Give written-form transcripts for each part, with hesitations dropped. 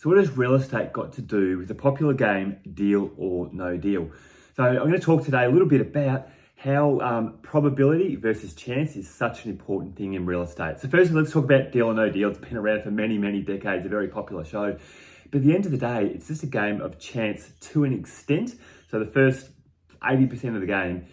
So what has real estate got to do with the popular game Deal or No Deal? So I'm going to talk today a little bit about how probability versus chance is such an important thing in real estate. So firstly, let's talk about Deal or No Deal. It's been around for many, many decades, a very popular show. But at the end of the day, it's just a game of chance to an extent. So the first 80% of the game,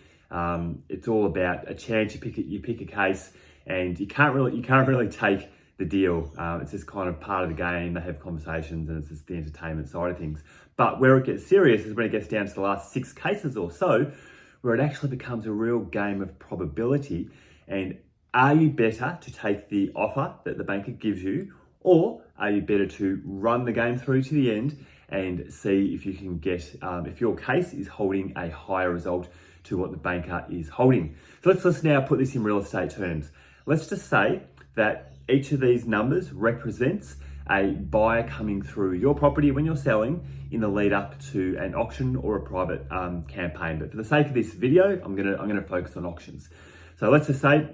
it's all about a chance. You pick a case, and you can't really take the deal. It's just kind of part of the game. They have conversations, and it's just the entertainment side of things. But where it gets serious is when it gets down to the last 6 cases or so, where it actually becomes a real game of probability. And are you better to take the offer that the banker gives you, or are you better to run the game through to the end and see if you can get, if your case is holding a higher result to what the banker is holding? So let's now put this in real estate terms. Let's just say that each of these numbers represents a buyer coming through your property when you're selling in the lead up to an auction or a private campaign. But for the sake of this video, I'm gonna focus on auctions. So let's just say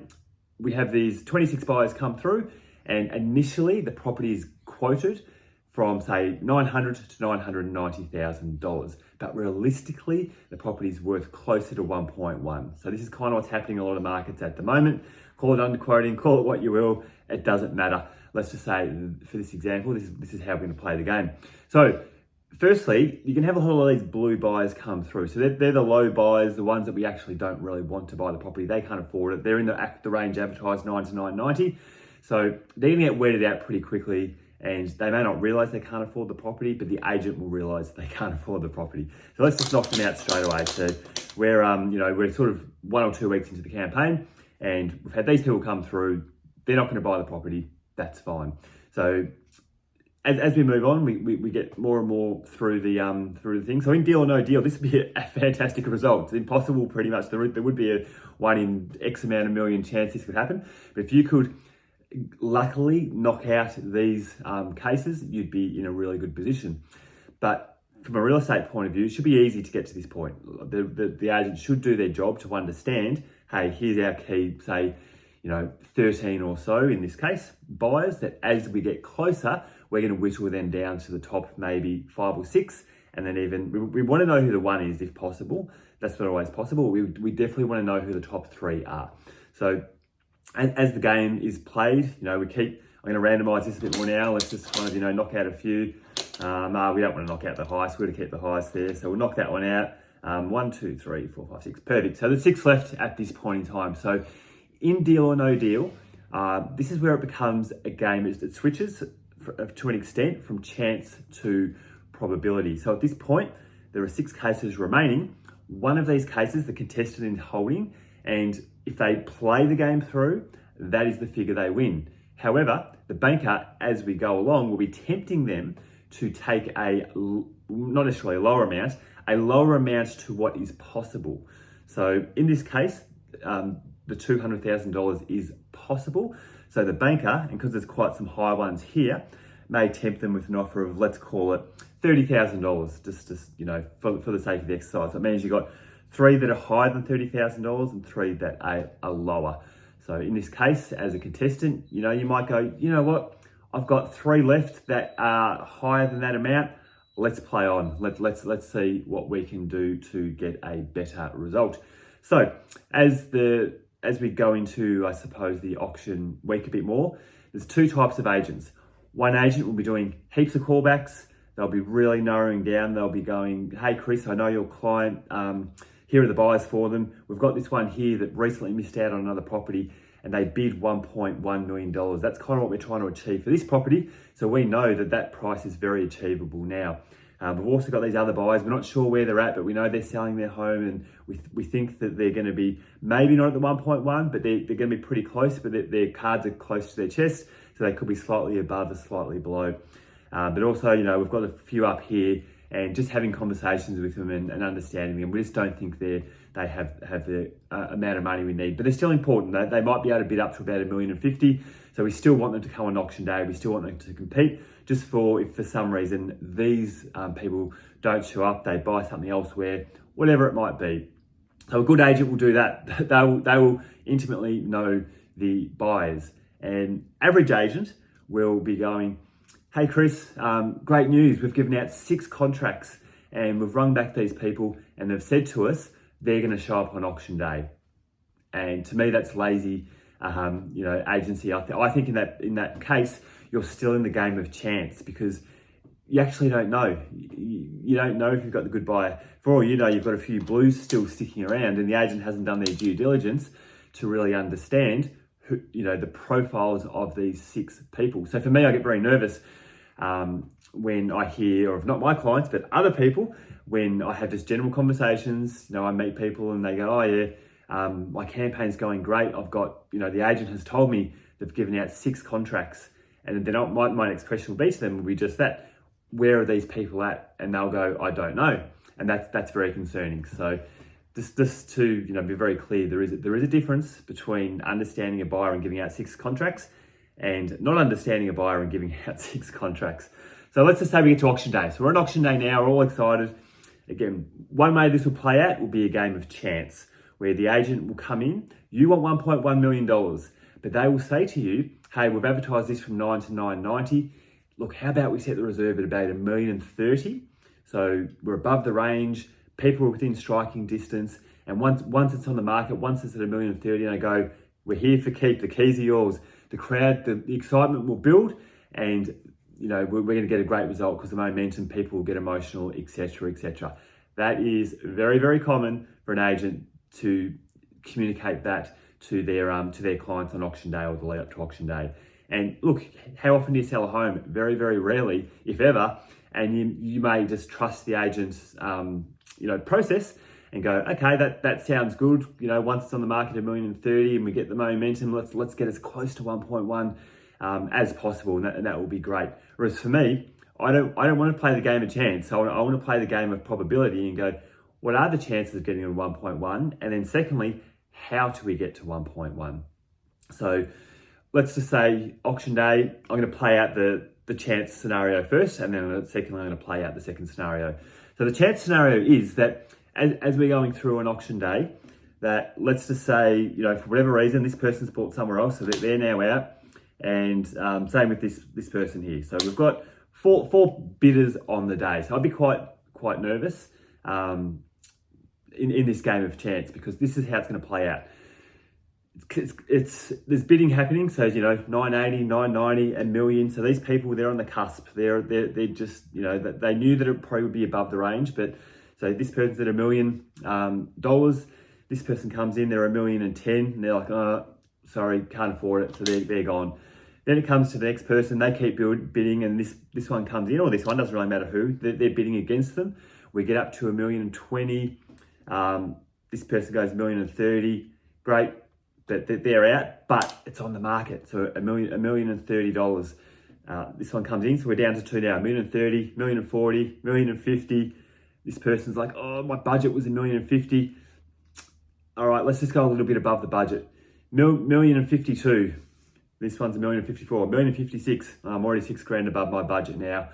we have these 26 buyers come through, and initially the property is quoted from say $900,000 to $990,000, but realistically the property is worth closer to 1.1. So this is kind of what's happening in a lot of markets at the moment. Call it underquoting, call it what you will, it doesn't matter. Let's just say, for this example, this is how we're going to play the game. So firstly, you can have a whole lot of these blue buyers come through. So they're the low buyers, the ones that we actually don't really want to buy the property. They can't afford it. They're in the range advertised 9 to 990. So they're going to get weeded out pretty quickly, and they may not realize they can't afford the property, but the agent will realize they can't afford the property. So let's just knock them out straight away. So we're sort of 1 or 2 weeks into the campaign, and we've had these people come through. They're not going to buy the property. That's fine. So as we move on, we get more and more through the thing. So in Deal or No Deal, this would be a fantastic result. It's impossible, pretty much. There would be a 1 in X amount of million chance this could happen. But if you could luckily knock out these cases, you'd be in a really good position. But from a real estate point of view, it should be easy to get to this point. The agent should do their job to understand, hey, here's our key, say, 13 or so in this case, buyers, that as we get closer, we're going to whittle them down to the top, maybe 5 or 6. And then even, we want to know who the 1 is if possible. That's not always possible. We definitely want to know who the top 3 are. So as the game is played, I'm going to randomize this a bit more now. Let's just kind of, knock out a few. We don't want to knock out the highest. We're going to keep the highest there. So we'll knock that one out. 1, 2, 3, 4, 5, 6. Perfect. So there's 6 left at this point in time. So in Deal or No Deal, this is where it becomes a game. It switches to an extent from chance to probability. So at this point, there are 6 cases remaining. One of these cases, the contestant is holding, and if they play the game through, that is the figure they win. However, the banker, as we go along, will be tempting them to take not necessarily a lower amount to what is possible. So in this case, the $200,000 is possible. So the banker, and because there's quite some high ones here, may tempt them with an offer of, let's call it $30,000, just for the sake of the exercise. That means you've got 3 that are higher than $30,000 and 3 that are lower. So in this case, as a contestant, you might go, you know what, I've got 3 left that are higher than that amount. Let's play on. Let's see what we can do to get a better result. So as we go into, I suppose, the auction week a bit more, there's 2 types of agents. One agent will be doing heaps of callbacks. They'll be really narrowing down. They'll be going, hey, Chris, I know your client. Here are the buyers for them. We've got this one here that recently missed out on another property, and they bid $1.1 million. That's kind of what we're trying to achieve for this property. So we know that price is very achievable now. We've also got these other buyers. We're not sure where they're at, but we know they're selling their home, and we think that they're going to be maybe not at the 1.1, but they're going to be pretty close, but their cards are close to their chest, so they could be slightly above or slightly below. But also, we've got a few up here, and just having conversations with them and understanding them. We just don't think they have the amount of money we need, but they're still important. They might be able to bid up to about $1,050,000. So we still want them to come on auction day. We still want them to compete. Just if for some reason these people don't show up, they buy something elsewhere, whatever it might be. So a good agent will do that. They will intimately know the buyers. And average agent will be going, hey Chris, great news. We've given out 6 contracts and we've rung back these people and they've said to us they're going to show up on auction day. And to me, that's lazy, agency. I think in that case, you're still in the game of chance because you actually don't know. You don't know if you've got the good buyer. For all you know, you've got a few blues still sticking around and the agent hasn't done their due diligence to really understand the profiles of these 6 people. So for me, I get very nervous when I hear, or not my clients, but other people, when I have just general conversations. I meet people and they go, oh yeah, my campaign's going great. I've got, the agent has told me they've given out 6 contracts. And then my next question will be to them will be just that, where are these people at? And they'll go, I don't know. And that's very concerning. So just to be very clear, there is a difference between understanding a buyer and giving out 6 contracts and not understanding a buyer and giving out 6 contracts. So let's just say we get to auction day. So we're on auction day now, we're all excited. Again, one way this will play out will be a game of chance, where the agent will come in, you want $1.1 million, but they will say to you, hey, we've advertised this from 9 to 9.90. Look, how about we set the reserve at about $1,030,000? So we're above the range, people are within striking distance, and once it's on the market, once it's at $1,030,000, and I go, we're here for keep, the keys are yours. The crowd, the excitement will build, and we're going to get a great result because the momentum, people will get emotional, etc., etc. That is very, very common for an agent to communicate that to their clients on auction day or the lead up to auction day. And look, how often do you sell a home? Very, very rarely, if ever. And you may just trust the agent's process and go, okay, that sounds good. Once it's on the market $1,030,000 and we get the momentum, let's get as close to 1.1 as possible, and that will be great. Whereas for me, I don't want to play the game of chance. I want to play the game of probability and go, what are the chances of getting to 1.1? And then secondly, how do we get to 1.1? So let's just say auction day, I'm going to play out the chance scenario first, and then secondly, I'm going to play out the second scenario. So the chance scenario is that as we're going through an auction day, that let's just say, for whatever reason, this person's bought somewhere else, so they're now out. And same with this person here. So we've got four bidders on the day. So I'd be quite nervous in this game of chance, because this is how it's going to play out. There's bidding happening. So 980, 990, $1 million. So these people, they're on the cusp. They're just they knew that it probably would be above the range, but so this person's at $1 million. This person comes in, they're $1,010,000, and they're like, oh, sorry, can't afford it, so they're gone. Then it comes to the next person, they keep bidding, and this one comes in, or this one, doesn't really matter who, they're bidding against them. We get up to $1,020,000. This person goes $1,030,000, great, but they're out, but it's on the market, so $1,030,000. This one comes in, so we're down to 2 now, $1,030,000, $1,040,000, $1,050,000. This person's like, oh, my budget was $1,050,000. All right, let's just go a little bit above the budget. $1,052,000. This one's $1,054,000, $1,056,000. I'm already $6,000 above my budget now.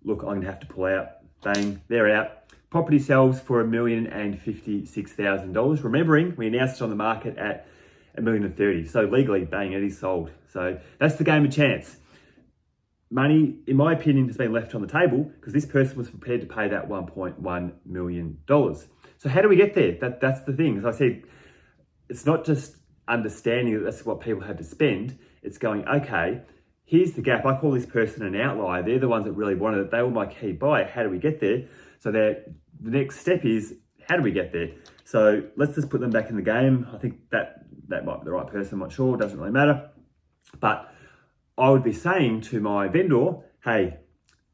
Look, I'm gonna have to pull out. Bang, they're out. Property sells for $1,056,000. Remembering, we announced it on the market at $1,030,000. So legally, bang, it is sold. So that's the game of chance. Money, in my opinion, has been left on the table because this person was prepared to pay that $1.1 million. So how do we get there? That's the thing. As I said, it's not just understanding that that's what people had to spend. It's going, okay, here's the gap. I call this person an outlier. They're the ones that really wanted it. They were my key buyer. How do we get there? So the next step is, how do we get there? So let's just put them back in the game. I think that might be the right person. I'm not sure. It doesn't really matter. But I would be saying to my vendor, hey,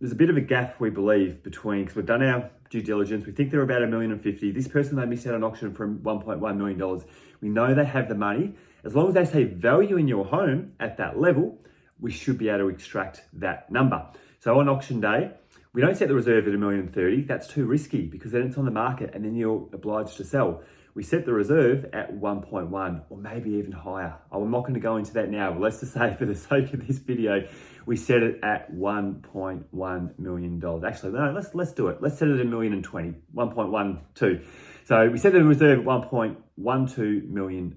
there's a bit of a gap, we believe, between, because we've done our due diligence, we think they're about $1,050,000. This person, they missed out on auction for $1.1 million. We know they have the money. As long as they say value in your home at that level, we should be able to extract that number. So on auction day, we don't set the reserve at $1,030,000. That's too risky because then it's on the market and then you're obliged to sell. We set the reserve at 1.1 or maybe even higher. I'm not going to go into that now, but let's just say for the sake of this video, we set it at $1.1 million. Actually, no, let's do it. Let's set it at $1,020,000, 1.12. So we set the reserve at $1.12 million.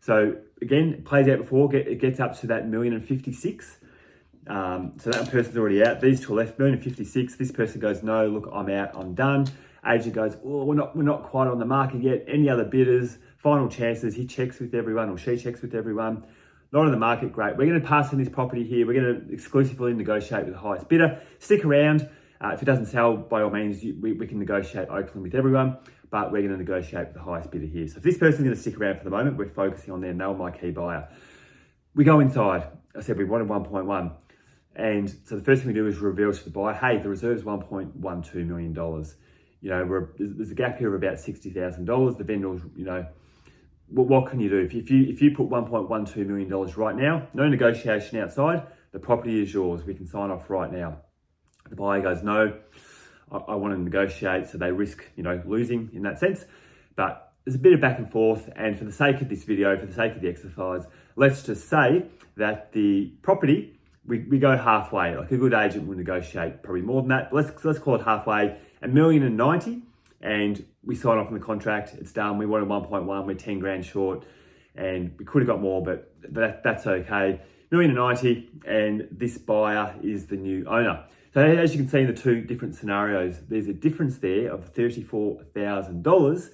So again, it plays out before, it gets up to that $1,056,000. So that person's already out. These two are left, 1,056,000. This person goes, no, look, I'm out, I'm done. Agent goes, oh, we're not quite on the market yet. Any other bidders? Final chances. He checks with everyone, or she checks with everyone. Not on the market, great. We're going to pass in this property here. We're going to exclusively negotiate with the highest bidder. Stick around. If it doesn't sell, by all means, we can negotiate openly with everyone, but we're going to negotiate with the highest bidder here. So if this person's going to stick around for the moment, we're focusing on them. They're my key buyer. We go inside. I said we wanted 1.1. And so the first thing we do is reveal to the buyer, hey, the reserve's $1.12 million. You know, there's a gap here of about $60,000. The vendors, you know, what can you do? If you put $1.12 million right now, no negotiation outside, the property is yours. We can sign off right now. The buyer goes, no, I want to negotiate. So they risk, you know, losing in that sense. But there's a bit of back and forth. And for the sake of this video, for the sake of the exercise, let's just say that the property, we go halfway. Like a good agent will negotiate probably more than that. But let's call it halfway, $1,090,000. And we sign off on the contract, it's done. We wanted 1.1, we're 10 grand short, and we could have got more, but that's okay. $1,090,000, and this buyer is the new owner. So as you can see in the two different scenarios, there's a difference there of $34,000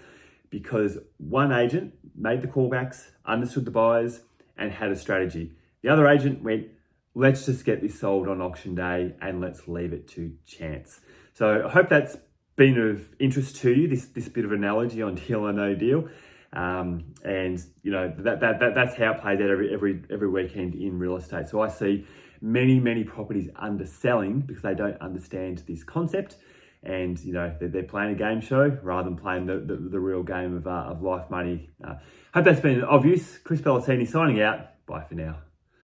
because one agent made the callbacks, understood the buyers, and had a strategy. The other agent went, let's just get this sold on auction day and let's leave it to chance. So I hope that's been of interest to you, this bit of analogy on deal or no deal, and you know that's how it plays out every weekend in real estate. So I see many properties underselling because they don't understand this concept, and you know they're playing a game show rather than playing the real game of life money. Hope that's been of use. Chris Bellatini signing out. Bye for now.